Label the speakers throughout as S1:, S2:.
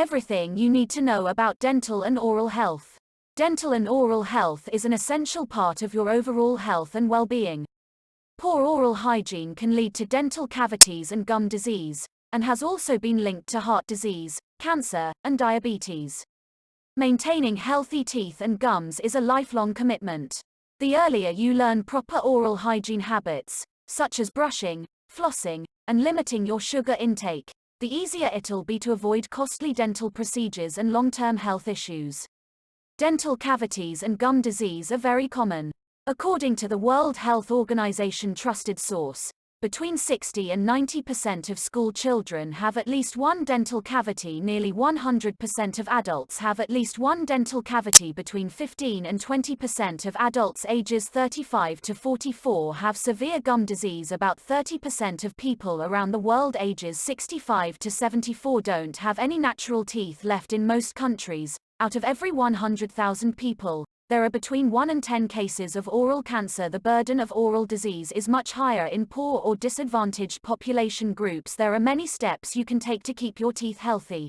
S1: Everything you need to know about dental and oral health. Dental and oral health is an essential part of your overall health and well-being. Poor oral hygiene can lead to dental cavities and gum disease, and has also been linked to heart disease, cancer, and diabetes. Maintaining healthy teeth and gums is a lifelong commitment. The earlier you learn proper oral hygiene habits, such as brushing, flossing, and limiting your sugar intake, the easier it'll be to avoid costly dental procedures and long-term health issues. Dental cavities and gum disease are very common. According to the World Health OrganizationTrusted Source, between 60 and 90% of school children have at least one dental cavity. Nearly 100% of adults have at least one dental cavity. Between 15 and 20% of adults ages 35 to 44 have severe gum disease. About 30% of people around the world ages 65 to 74 don't have any natural teeth left. In most countries, out of every 100,000 people, there are between 1 and 10 cases of oral cancer. The burden of oral disease is much higher in poor or disadvantaged population groups. There are many steps you can take to keep your teeth healthy.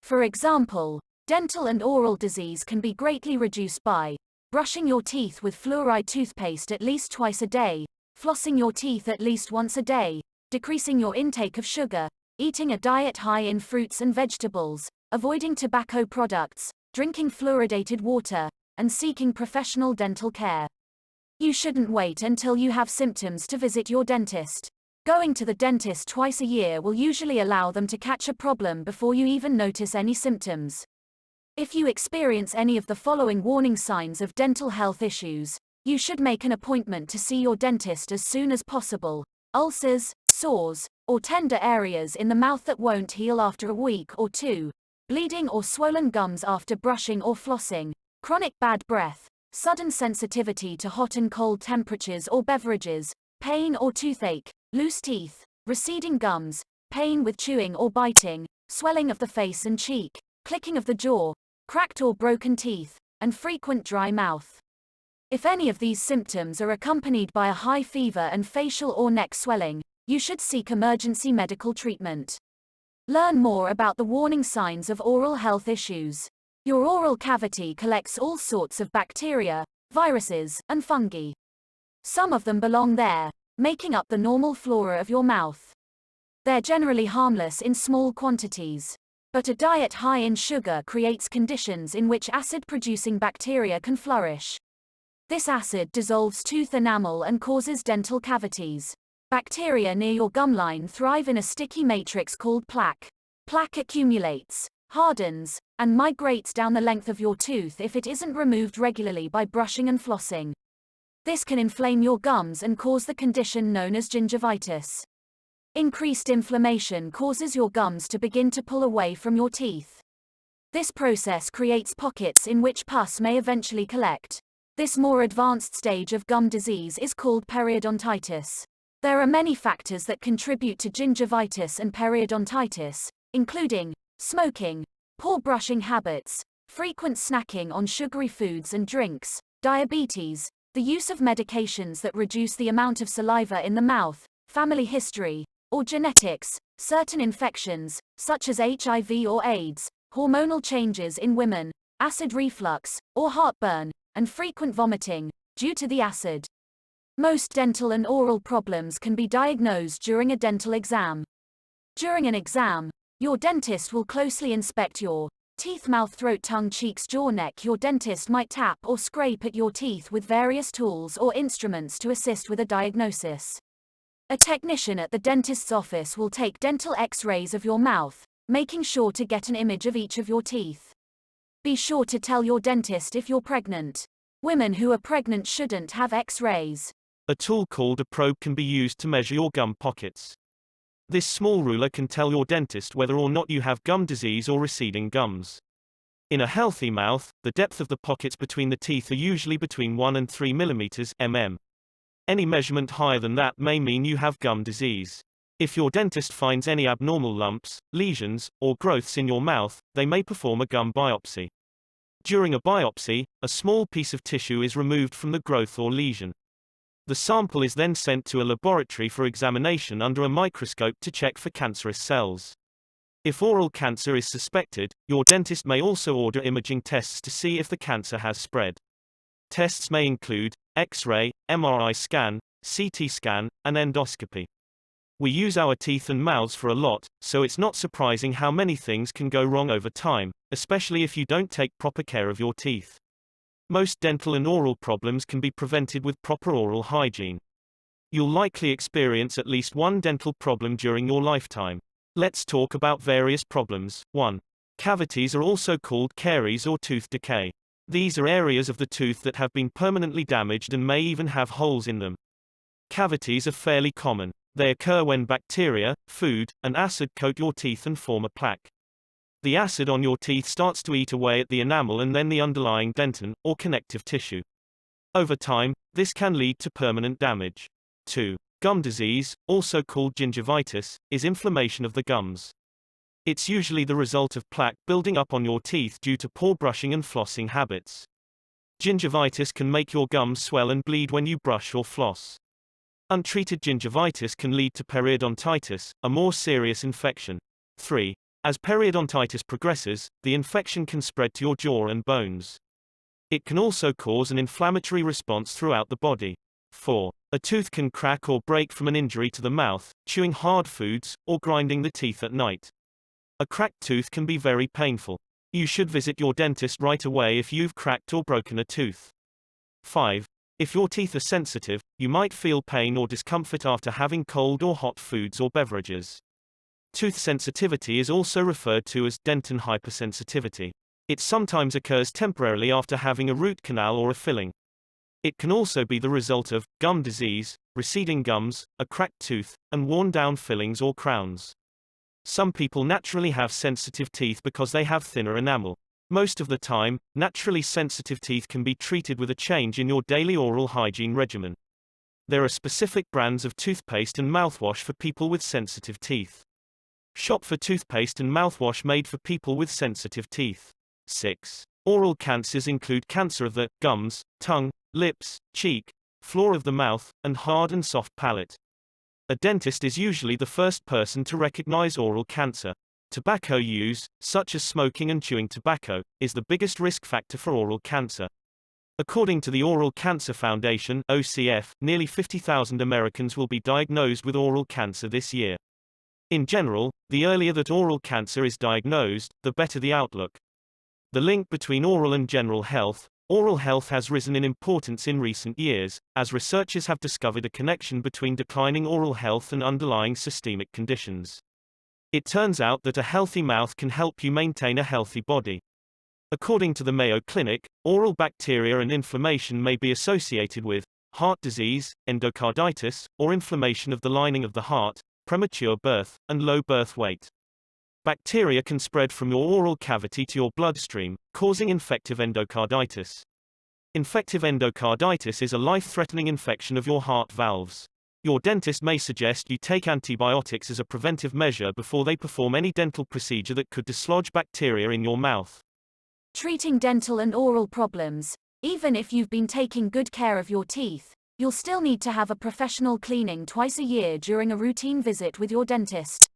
S1: For example, dental and oral disease can be greatly reduced by brushing your teeth with fluoride toothpaste at least twice a day, flossing your teeth at least once a day, decreasing your intake of sugar, eating a diet high in fruits and vegetables, avoiding tobacco products, drinking fluoridated water, and seeking professional dental care. You shouldn't wait until you have symptoms to visit your dentist. Going to the dentist twice a year will usually allow them to catch a problem before you even notice any symptoms. If you experience any of the following warning signs of dental health issues, you should make an appointment to see your dentist as soon as possible. Ulcers, sores, or tender areas in the mouth that won't heal after a week or two. Bleeding or swollen gums after brushing or flossing. Chronic bad breath, sudden sensitivity to hot and cold temperatures or beverages, pain or toothache, loose teeth, receding gums, pain with chewing or biting, swelling of the face and cheek, clicking of the jaw, cracked or broken teeth, and frequent dry mouth. If any of these symptoms are accompanied by a high fever and facial or neck swelling, you should seek emergency medical treatment. Learn more about the warning signs of oral health issues. Your oral cavity collects all sorts of bacteria, viruses, and fungi. Some of them belong there, making up the normal flora of your mouth. They're generally harmless in small quantities. But a diet high in sugar creates conditions in which acid-producing bacteria can flourish. This acid dissolves tooth enamel and causes dental cavities. Bacteria near your gum line thrive in a sticky matrix called plaque. Plaque accumulates, hardens, and migrates down the length of your tooth if it isn't removed regularly by brushing and flossing. This can inflame your gums and cause the condition known as gingivitis. Increased inflammation causes your gums to begin to pull away from your teeth. This process creates pockets in which pus may eventually collect. This more advanced stage of gum disease is called periodontitis. There are many factors that contribute to gingivitis and periodontitis, including smoking, poor brushing habits, frequent snacking on sugary foods and drinks, diabetes, the use of medications that reduce the amount of saliva in the mouth, family history, or genetics, certain infections, such as HIV or AIDS, hormonal changes in women, acid reflux, or heartburn, and frequent vomiting, due to the acid. Most dental and oral problems can be diagnosed during a dental exam. During an exam, your dentist will closely inspect your teeth, mouth, throat, tongue, cheeks, jaw, neck. Your dentist might tap or scrape at your teeth with various tools or instruments to assist with a diagnosis. A technician at the dentist's office will take dental X-rays of your mouth, making sure to get an image of each of your teeth. Be sure to tell your dentist if you're pregnant. Women who are pregnant shouldn't have X-rays.
S2: A tool called a probe can be used to measure your gum pockets. This small ruler can tell your dentist whether or not you have gum disease or receding gums. In a healthy mouth, the depth of the pockets between the teeth are usually between 1 and 3 mm. Any measurement higher than that may mean you have gum disease. If your dentist finds any abnormal lumps, lesions, or growths in your mouth, they may perform a gum biopsy. During a biopsy, a small piece of tissue is removed from the growth or lesion. The sample is then sent to a laboratory for examination under a microscope to check for cancerous cells. If oral cancer is suspected, your dentist may also order imaging tests to see if the cancer has spread. Tests may include X-ray, MRI scan, CT scan, and endoscopy. We use our teeth and mouths for a lot, so it's not surprising how many things can go wrong over time, especially if you don't take proper care of your teeth. Most dental and oral problems can be prevented with proper oral hygiene. You'll likely experience at least one dental problem during your lifetime. Let's talk about various problems. 1. Cavities are also called caries or tooth decay. These are areas of the tooth that have been permanently damaged and may even have holes in them. Cavities are fairly common. They occur when bacteria, food, and acid coat your teeth and form a plaque. The acid on your teeth starts to eat away at the enamel and then the underlying dentin, or connective tissue. Over time, this can lead to permanent damage. 2. Gum disease, also called gingivitis, is inflammation of the gums. It's usually the result of plaque building up on your teeth due to poor brushing and flossing habits. Gingivitis can make your gums swell and bleed when you brush or floss. Untreated gingivitis can lead to periodontitis, a more serious infection. 3. As periodontitis progresses, the infection can spread to your jaw and bones. It can also cause an inflammatory response throughout the body. 4. A tooth can crack or break from an injury to the mouth, chewing hard foods, or grinding the teeth at night. A cracked tooth can be very painful. You should visit your dentist right away if you've cracked or broken a tooth. 5. If your teeth are sensitive, you might feel pain or discomfort after having cold or hot foods or beverages. Tooth sensitivity is also referred to as dentin hypersensitivity. It sometimes occurs temporarily after having a root canal or a filling. It can also be the result of gum disease, receding gums, a cracked tooth, and worn-down fillings or crowns. Some people naturally have sensitive teeth because they have thinner enamel. Most of the time, naturally sensitive teeth can be treated with a change in your daily oral hygiene regimen. There are specific brands of toothpaste and mouthwash for people with sensitive teeth. Shop for toothpaste and mouthwash made for people with sensitive teeth. 6. Oral cancers include cancer of the gums, tongue, lips, cheek, floor of the mouth, and hard and soft palate. A dentist is usually the first person to recognize oral cancer. Tobacco use, such as smoking and chewing tobacco, is the biggest risk factor for oral cancer. According to the Oral Cancer Foundation (OCF), nearly 50,000 Americans will be diagnosed with oral cancer this year. In general, the earlier that oral cancer is diagnosed, the better the outlook. The link between oral and general health. Oral health has risen in importance in recent years, as researchers have discovered a connection between declining oral health and underlying systemic conditions. It turns out that a healthy mouth can help you maintain a healthy body. According to the Mayo Clinic, oral bacteria and inflammation may be associated with heart disease, endocarditis, or inflammation of the lining of the heart, premature birth, and low birth weight. Bacteria can spread from your oral cavity to your bloodstream, causing infective endocarditis. Infective endocarditis is a life-threatening infection of your heart valves. Your dentist may suggest you take antibiotics as a preventive measure before they perform any dental procedure that could dislodge bacteria in your mouth.
S1: Treating dental and oral problems. Even if you've been taking good care of your teeth, you'll still need to have a professional cleaning twice a year during a routine visit with your dentist.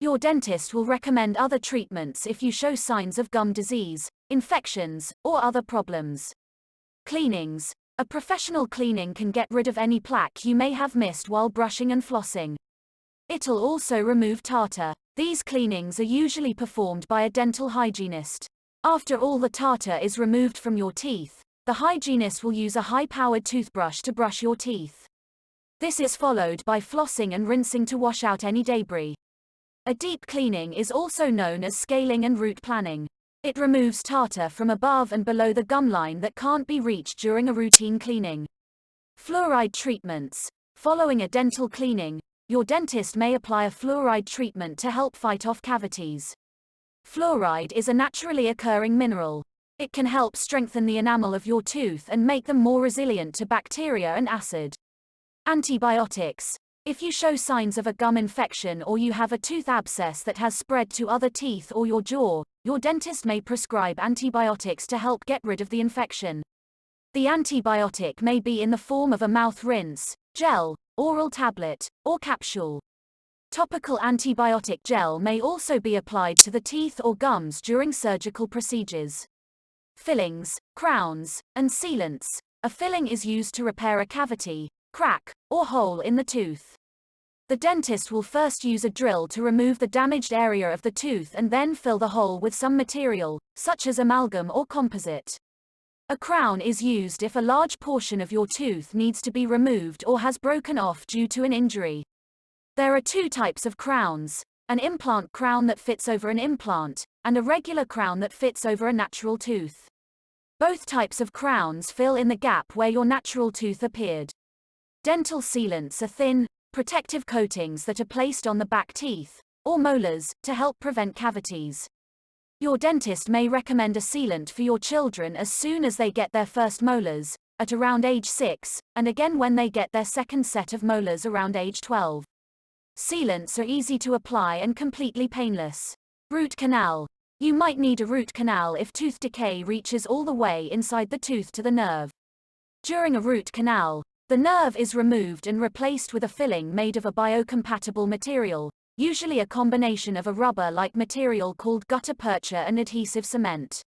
S1: Your dentist will recommend other treatments if you show signs of gum disease, infections, or other problems. Cleanings. A professional cleaning can get rid of any plaque you may have missed while brushing and flossing. It'll also remove tartar. These cleanings are usually performed by a dental hygienist. After all the tartar is removed from your teeth, the hygienist will use a high-powered toothbrush to brush your teeth. This is followed by flossing and rinsing to wash out any debris. A deep cleaning is also known as scaling and root planning. It removes tartar from above and below the gum line that can't be reached during a routine cleaning. Fluoride treatments. Following a dental cleaning, your dentist may apply a fluoride treatment to help fight off cavities. Fluoride is a naturally occurring mineral. It can help strengthen the enamel of your tooth and make them more resilient to bacteria and acid. Antibiotics. If you show signs of a gum infection or you have a tooth abscess that has spread to other teeth or your jaw, your dentist may prescribe antibiotics to help get rid of the infection. The antibiotic may be in the form of a mouth rinse, gel, oral tablet, or capsule. Topical antibiotic gel may also be applied to the teeth or gums during surgical procedures. Fillings, crowns, and sealants. A filling is used to repair a cavity, crack, or hole in the tooth. The dentist will first use a drill to remove the damaged area of the tooth and then fill the hole with some material, such as amalgam or composite. A crown is used if a large portion of your tooth needs to be removed or has broken off due to an injury. There are two types of crowns: an implant crown that fits over an implant, and a regular crown that fits over a natural tooth. Both types of crowns fill in the gap where your natural tooth appeared. Dental sealants are thin, protective coatings that are placed on the back teeth, or molars, to help prevent cavities. Your dentist may recommend a sealant for your children as soon as they get their first molars, at around age 6, and again when they get their second set of molars around age 12. Sealants are easy to apply and completely painless. Root canal. You might need a root canal if tooth decay reaches all the way inside the tooth to the nerve. During a root canal, the nerve is removed and replaced with a filling made of a biocompatible material, usually a combination of a rubber-like material called gutta-percha and adhesive cement.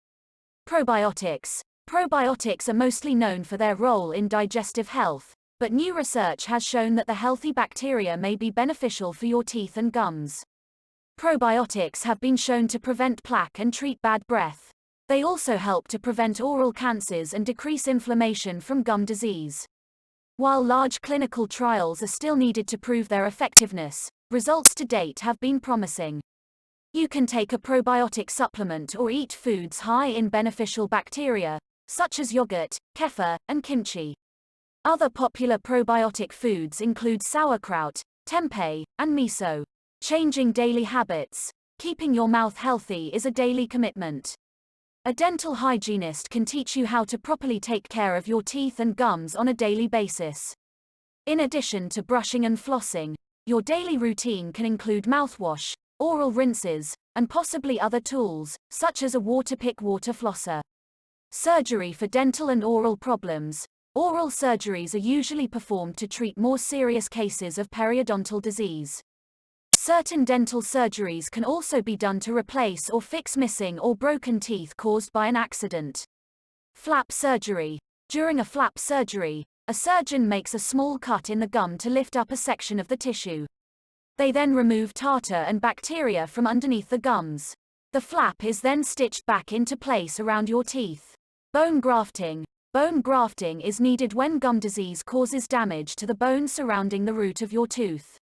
S1: Probiotics. Probiotics are mostly known for their role in digestive health, but new research has shown that the healthy bacteria may be beneficial for your teeth and gums. Probiotics have been shown to prevent plaque and treat bad breath. They also help to prevent oral cancers and decrease inflammation from gum disease. While large clinical trials are still needed to prove their effectiveness, results to date have been promising. You can take a probiotic supplement or eat foods high in beneficial bacteria, such as yogurt, kefir, and kimchi. Other popular probiotic foods include sauerkraut, tempeh, and miso. Changing daily habits. Keeping your mouth healthy is a daily commitment. A dental hygienist can teach you how to properly take care of your teeth and gums on a daily basis. In addition to brushing and flossing, your daily routine can include mouthwash, oral rinses, and possibly other tools, such as a Waterpik water flosser. Surgery for dental and oral problems. Oral surgeries are usually performed to treat more serious cases of periodontal disease. Certain dental surgeries can also be done to replace or fix missing or broken teeth caused by an accident. Flap surgery. During a flap surgery, a surgeon makes a small cut in the gum to lift up a section of the tissue. They then remove tartar and bacteria from underneath the gums. The flap is then stitched back into place around your teeth. Bone grafting. Bone grafting is needed when gum disease causes damage to the bone surrounding the root of your tooth.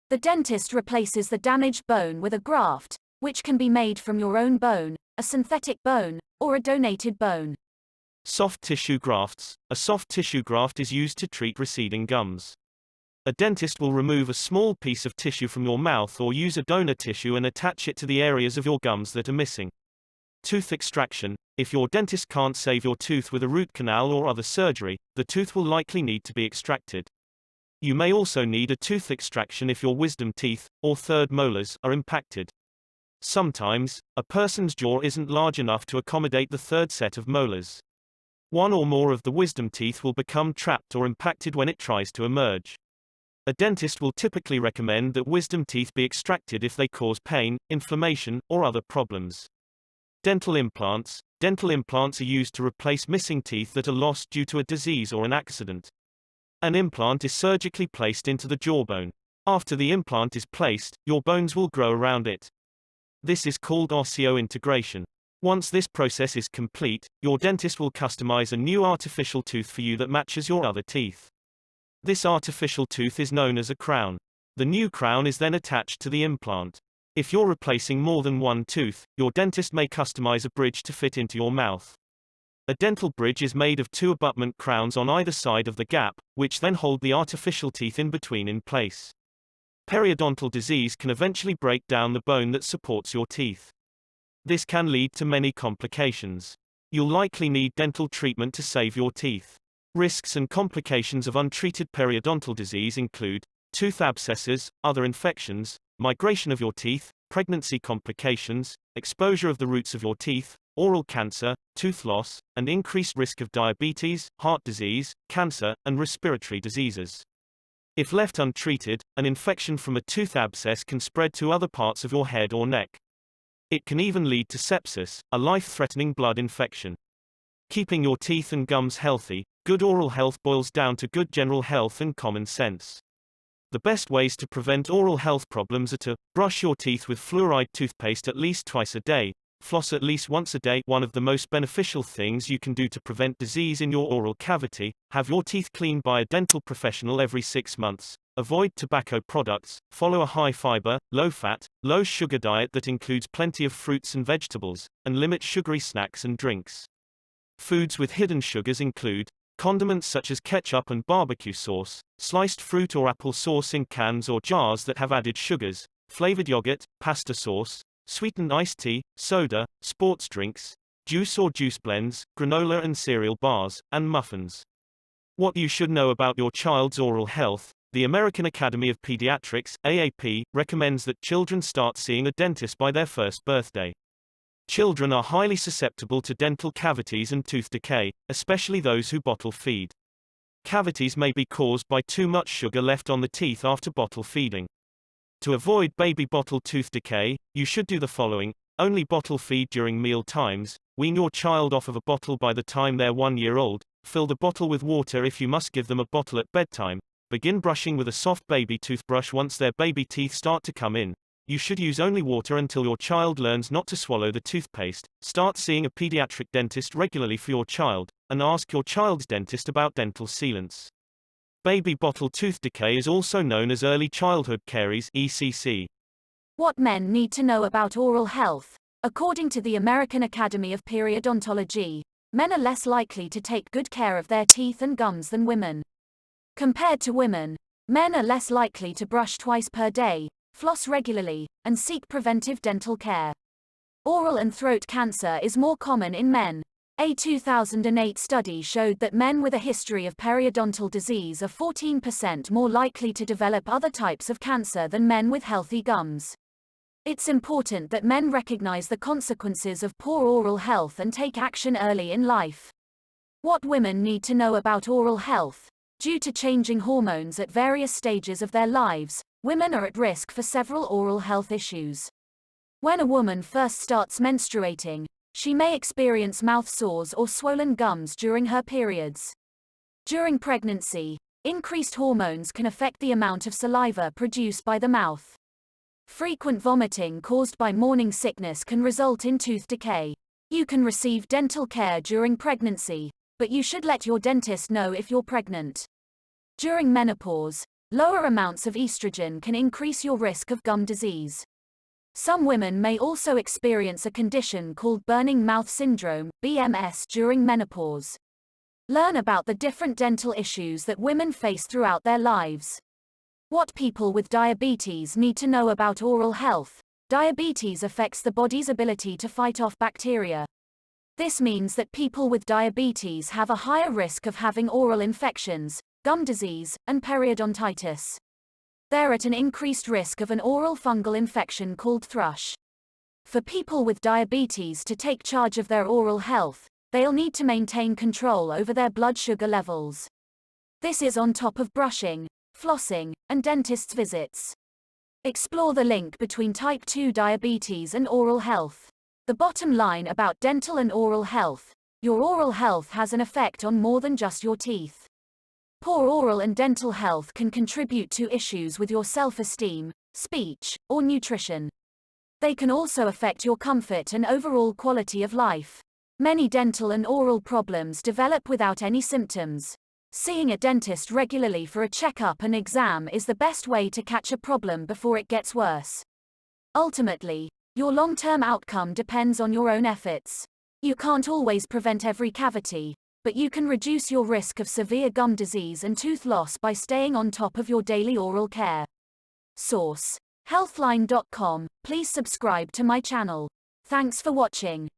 S1: The dentist replaces the damaged bone with a graft, which can be made from your own bone, a synthetic bone, or a donated bone.
S2: Soft tissue grafts. A soft tissue graft is used to treat receding gums. A dentist will remove a small piece of tissue from your mouth or use a donor tissue and attach it to the areas of your gums that are missing. Tooth extraction. If your dentist can't save your tooth with a root canal or other surgery, the tooth will likely need to be extracted. You may also need a tooth extraction if your wisdom teeth, or third molars, are impacted. Sometimes, a person's jaw isn't large enough to accommodate the third set of molars. One or more of the wisdom teeth will become trapped or impacted when it tries to emerge. A dentist will typically recommend that wisdom teeth be extracted if they cause pain, inflammation, or other problems. Dental implants. Dental implants are used to replace missing teeth that are lost due to a disease or an accident. An implant is surgically placed into the jawbone. After the implant is placed, your bones will grow around it. This is called osseointegration. Once this process is complete, your dentist will customize a new artificial tooth for you that matches your other teeth. This artificial tooth is known as a crown. The new crown is then attached to the implant. If you're replacing more than one tooth, your dentist may customize a bridge to fit into your mouth. A dental bridge is made of two abutment crowns on either side of the gap, which then hold the artificial teeth in between in place. Periodontal disease can eventually break down the bone that supports your teeth. This can lead to many complications. You'll likely need dental treatment to save your teeth. Risks and complications of untreated periodontal disease include tooth abscesses, other infections, migration of your teeth, pregnancy complications, exposure of the roots of your teeth, oral cancer, tooth loss, and increased risk of diabetes, heart disease, cancer, and respiratory diseases. If left untreated, an infection from a tooth abscess can spread to other parts of your head or neck. It can even lead to sepsis, a life-threatening blood infection. Keeping your teeth and gums healthy, good oral health boils down to good general health and common sense. The best ways to prevent oral health problems are to brush your teeth with fluoride toothpaste at least twice a day, floss at least once a day. One of the most beneficial things you can do to prevent disease in your oral cavity, have your teeth cleaned by a dental professional every 6 months, avoid tobacco products, follow a high-fiber, low-fat, low-sugar diet that includes plenty of fruits and vegetables, and limit sugary snacks and drinks. Foods with hidden sugars include condiments such as ketchup and barbecue sauce, sliced fruit or apple sauce in cans or jars that have added sugars, flavored yogurt, pasta sauce, sweetened iced tea, soda, sports drinks, juice or juice blends, granola and cereal bars, and muffins. What you should know about your child's oral health. The American Academy of Pediatrics, AAP, recommends that children start seeing a dentist by their first birthday. Children are highly susceptible to dental cavities and tooth decay, especially those who bottle feed. Cavities may be caused by too much sugar left on the teeth after bottle feeding. To avoid baby bottle tooth decay, you should do the following: only bottle feed during meal times, wean your child off of a bottle by the time they're 1 year old, fill the bottle with water if you must give them a bottle at bedtime, begin brushing with a soft baby toothbrush once their baby teeth start to come in. You should use only water until your child learns not to swallow the toothpaste. Start seeing a pediatric dentist regularly for your child, and ask your child's dentist about dental sealants. Baby bottle tooth decay is also known as early childhood caries (ECC).
S1: What men need to know about oral health. According to the American Academy of Periodontology, men are less likely to take good care of their teeth and gums than women. Compared to women, men are less likely to brush twice per day, floss regularly, and seek preventive dental care. Oral and throat cancer is more common in men. A 2008 study showed that men with a history of periodontal disease are 14% more likely to develop other types of cancer than men with healthy gums. It's important that men recognize the consequences of poor oral health and take action early in life. What women need to know about oral health. Due to changing hormones at various stages of their lives, women are at risk for several oral health issues. When a woman first starts menstruating, she may experience mouth sores or swollen gums during her periods. During pregnancy, increased hormones can affect the amount of saliva produced by the mouth. Frequent vomiting caused by morning sickness can result in tooth decay. You can receive dental care during pregnancy, but you should let your dentist know if you're pregnant. During menopause, lower amounts of estrogen can increase your risk of gum disease. Some women may also experience a condition called burning mouth syndrome, BMS, during menopause. Learn about the different dental issues that women face throughout their lives. What people with diabetes need to know about oral health. Diabetes affects the body's ability to fight off bacteria. This means that people with diabetes have a higher risk of having oral infections, gum disease, and periodontitis. They're at an increased risk of an oral fungal infection called thrush. For people with diabetes to take charge of their oral health, they'll need to maintain control over their blood sugar levels. This is on top of brushing, flossing, and dentist's visits. Explore the link between type 2 diabetes and oral health. The bottom line about dental and oral health: your oral health has an effect on more than just your teeth. Poor oral and dental health can contribute to issues with your self-esteem, speech, or nutrition. They can also affect your comfort and overall quality of life. Many dental and oral problems develop without any symptoms. Seeing a dentist regularly for a checkup and exam is the best way to catch a problem before it gets worse. Ultimately, your long-term outcome depends on your own efforts. You can't always prevent every cavity, but you can reduce your risk of severe gum disease and tooth loss by staying on top of your daily oral care. Source: healthline.com. Please subscribe to my channel. Thanks for watching.